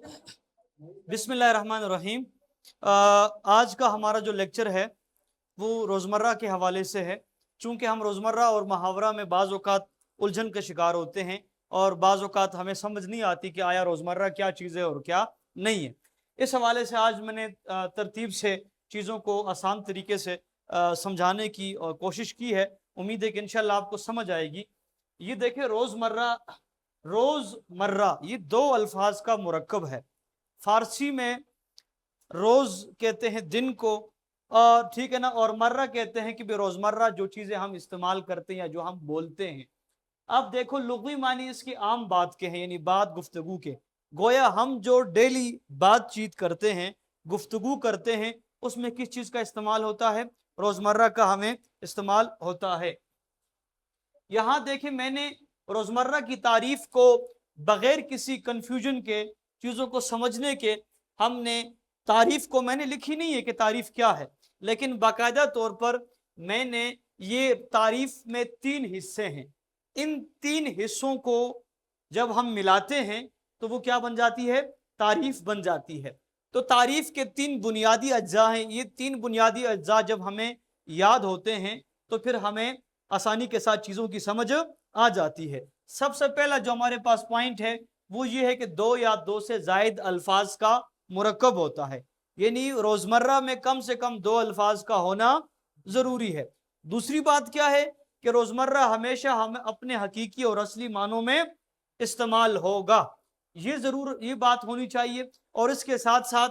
बिस्मिल्लाहिर्रहमानिर्रहीम। आज का हमारा जो लेक्चर है वो रोज़मर्रा के हवाले से है। चूँकि हम रोज़मर्रा और मुहावरा में बाज़ औक़ात उलझन के शिकार होते हैं और बाज़ औक़ात हमें समझ नहीं आती कि आया रोज़मर्रा क्या चीज़ है और क्या नहीं है। इस हवाले से आज मैंने तरतीब से चीज़ों को आसान तरीके से समझाने की कोशिश की है। उम्मीद है कि इंशाअल्लाह आपको समझ आएगी। ये देखिए, रोज़मर्रा ये दो अल्फाज का मुरक्कब है। फारसी में रोज कहते हैं दिन को, और ठीक है ना, और मर्रा कहते हैं कि रोजमर्रा जो चीजें हम इस्तेमाल करते हैं या जो हम बोलते हैं। अब देखो, लुग़वी मानी इसकी आम बात के हैं, यानी बात गुफ्तगू के। गोया हम जो डेली बातचीत करते हैं, गुफ्तगू करते हैं, उसमें किस चीज का इस्तेमाल होता है? रोजमर्रा का हमें इस्तेमाल होता है। यहां देखें, मैंने रोजमर्रा की तारीफ को बगैर किसी कंफ्यूजन के, चीजों को समझने के, हमने तारीफ को मैंने लिखी नहीं है कि तारीफ क्या है, लेकिन बाकायदा तौर पर मैंने ये तारीफ में 3 हिस्से हैं। इन 3 हिस्सों को जब हम मिलाते हैं तो वो क्या बन जाती है? तारीफ बन जाती है। तो तारीफ के 3 बुनियादी अज्जा हैं। ये 3 बुनियादी अज्जा जब हमें याद होते हैं तो फिर हमें आसानी के साथ चीज़ों की समझ आ जाती है। सबसे पहला जो हमारे पास पॉइंट है वो ये है कि 2 या 2 से ज़ायद अल्फाज का मुरक्कब होता है, यानी रोज़मर्रा में कम से कम 2 अल्फाज का होना ज़रूरी है। दूसरी बात क्या है कि रोज़मर्रा हमेशा हमें अपने हकीकी और असली मानों में इस्तेमाल होगा, ये बात होनी चाहिए। और इसके साथ साथ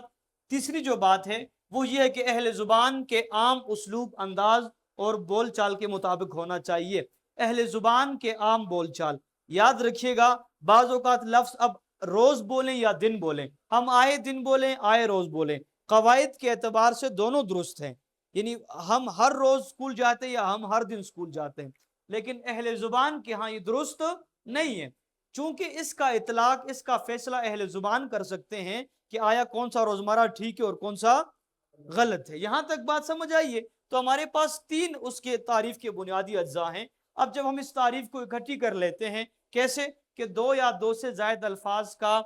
तीसरी जो बात है वो ये है कि अहले ज़ुबान के आम उसलूब, अंदाज और बोल चाल के मुताबिक होना चाहिए। अहले ज़ुबान के आम बोल चाल, याद रखिएगा, बाज़ औक़ात लफ्ज़ अब रोज बोलें या दिन बोलें, हम आए दिन बोलें आए रोज बोलें, कवायद के एतबार से दोनों दुरुस्त हैं, यानी हम हर रोज स्कूल जाते हैं या हम हर दिन स्कूल जाते हैं। लेकिन अहले जुबान के यहाँ ये दुरुस्त नहीं है, चूंकि इसका इतलाक, इसका फैसला अहले जुबान कर सकते हैं कि आया कौन सा रोजमर्रा ठीक है और कौन सा गलत है। यहां तक बात समझ आइए। तो हमारे पास 3 उसके तारीफ के बुनियादी अज्जा हैं। अब जब हम इस तारीफ को इकट्ठी कर लेते हैं, कैसे कि 2 या 2 से ज़ायद अल्फाज का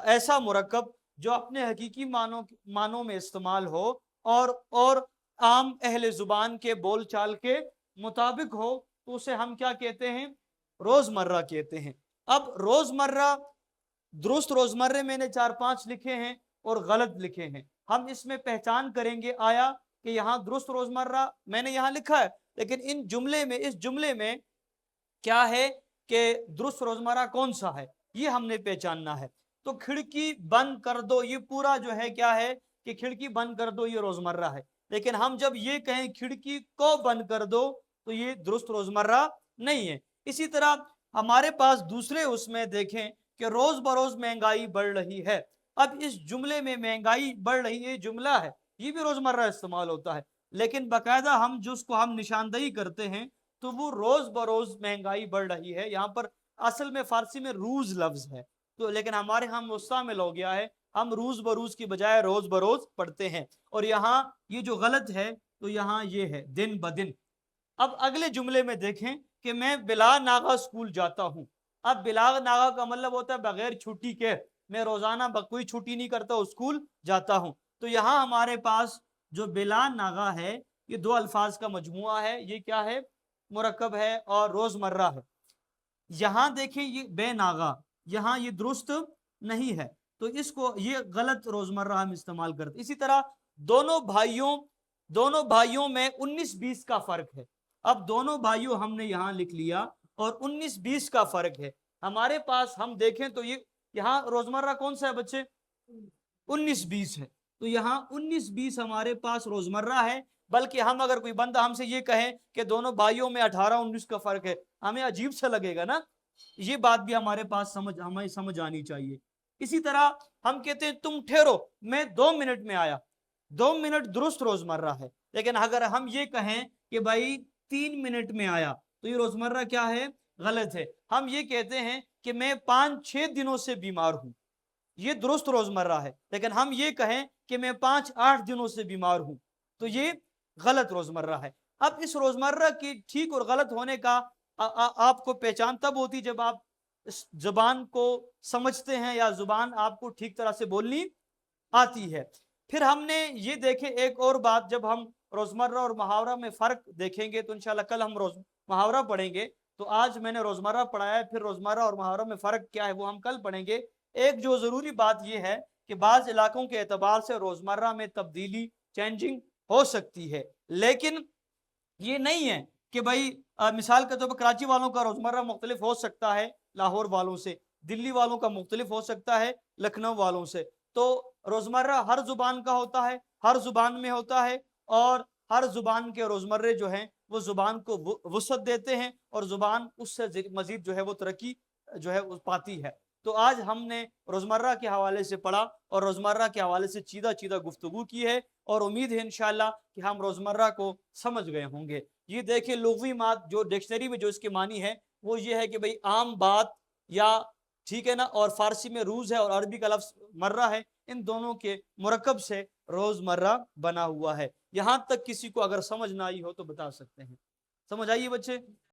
ऐसा मुरक्कब जो अपने हकीकी मानों में इस्तेमाल हो और आम अहले जुबान के बोल चाल के मुताबिक हो, तो उसे हम क्या कहते हैं? रोजमर्रा कहते हैं। अब रोजमर्रा, दुरुस्त रोजमर्रे मैंने 4-5 लिखे हैं और गलत लिखे हैं। हम इसमें पहचान करेंगे आया कि यहाँ दुरुस्त रोजमर्रा मैंने यहाँ लिखा है, लेकिन इस जुमले में क्या है कि दुरुस्त रोजमर्रा कौन सा है, ये हमने पहचानना है। तो खिड़की बंद कर दो, ये पूरा जो है क्या है कि खिड़की बंद कर दो, ये रोजमर्रा है। लेकिन हम जब ये कहें खिड़की को बंद कर दो, तो ये दुरुस्त रोजमर्रा नहीं है। इसी तरह हमारे पास दूसरे उसमें देखें कि रोज बरोज महंगाई बढ़ रही है। अब इस जुमले में महंगाई बढ़ रही है जुमला है, ये भी रोजमर्रा इस्तेमाल होता है, लेकिन बाकायदा हम जिसको हम निशानदही करते हैं तो वो रोज बरोज महंगाई बढ़ रही है। यहाँ पर असल में फारसी में रूज लफ्ज है, तो लेकिन हमारे यहाँ मुस्तामिल हो गया है, हम रूज बरूज की बजाय रोज बरोज पढ़ते हैं। और यहाँ ये जो गलत है तो यहाँ ये है दिन ब दिन। अब अगले जुमले में देखें कि मैं बिला नागा स्कूल जाता हूँ। अब बिला नागा का मतलब होता है बगैर छुट्टी के, मैं रोजाना कोई छुट्टी नहीं करता, स्कूल जाता हूँ। तो यहाँ हमारे पास जो बिला नागा है ये 2 अल्फाज का मजमुआ है, ये क्या है? मुरक्कब है और रोजमर्रा है। यहां देखें ये बेनागा, यहां ये दुरुस्त नहीं है, तो इसको ये गलत रोजमर्रा हम इस्तेमाल करते। इसी तरह दोनों भाइयों में 19-20 का फर्क है। अब दोनों भाइयों हमने यहां लिख लिया और 19-20 का फर्क है हमारे पास। हम देखें तो ये यहाँ रोजमर्रा कौन सा है बच्चे? 19-20 है। तो यहाँ 19-20 हमारे पास रोजमर्रा है। बल्कि हम अगर कोई बंदा हमसे ये कहे कि दोनों भाइयों में 18-19 का फर्क है, हमें अजीब सा लगेगा ना। ये बात भी हमारे पास हमें समझ आनी चाहिए। इसी तरह हम कहते हैं तुम ठहरो, मैं 2 मिनट में आया। 2 मिनट दुरुस्त रोजमर्रा है, लेकिन अगर हम ये कहें कि भाई 3 मिनट में आया, तो ये रोजमर्रा क्या है? गलत है। हम ये कहते हैं कि मैं 5-6 दिनों से बीमार हूं, ये दुरुस्त रोजमर्रा है। लेकिन हम ये कहें कि मैं 5-8 दिनों से बीमार हूं, तो ये गलत रोजमर्रा है। अब इस रोजमर्रा की ठीक और गलत होने का आपको पहचान तब होती जब आप اس زبان کو سمجھتے ہیں یا زبان آپ کو ٹھیک طرح سے بولنی آتی ہے۔ پھر ہم نے یہ دیکھے ایک اور بات، جب ہم روزمرہ اور محاورہ میں فرق دیکھیں گے تو انشاءاللہ کل ہم محاورہ پڑھیں گے، تو آج میں نے روزمرہ پڑھایا ہے، پھر روزمرہ اور محاورہ میں فرق کیا ہے وہ ہم کل پڑھیں گے۔ ایک جو ضروری بات یہ ہے کہ بعض علاقوں کے اعتبار سے روزمرہ میں تبدیلی، چینجنگ ہو سکتی ہے، لیکن یہ نہیں ہے کہ بھائی مثال کے طور پر کراچی والوں کا روزمرہ مختلف ہو سکتا ہے لاہور والوں سے، دلی والوں کا مختلف ہو سکتا ہے لکھنؤ والوں سے۔ تو روزمرہ ہر زبان کا ہوتا ہے، ہر زبان میں ہوتا ہے، اور ہر زبان کے روزمرے جو ہیں وہ زبان کو وسعت دیتے ہیں، اور زبان اس سے مزید جو ہے وہ ترقی جو ہے وہ پاتی ہے۔ تو آج ہم نے روزمرہ کے حوالے سے پڑھا اور روزمرہ کے حوالے سے چیدہ گفتگو کی ہے، اور امید ہے انشاءاللہ کہ ہم روزمرہ کو سمجھ گئے ہوں گے۔ یہ دیکھیں لغوی مات جو ڈکشنری میں جو اس کے معنی ہے وہ یہ ہے کہ بھئی عام بات، یا ٹھیک ہے نا، اور فارسی میں روز ہے اور عربی کا لفظ مرہ ہے، ان دونوں کے مرکب سے روزمرہ بنا ہوا ہے۔ یہاں تک کسی کو اگر سمجھ نہ آئی ہو تو بتا سکتے ہیں۔ سمجھ آئیے بچے؟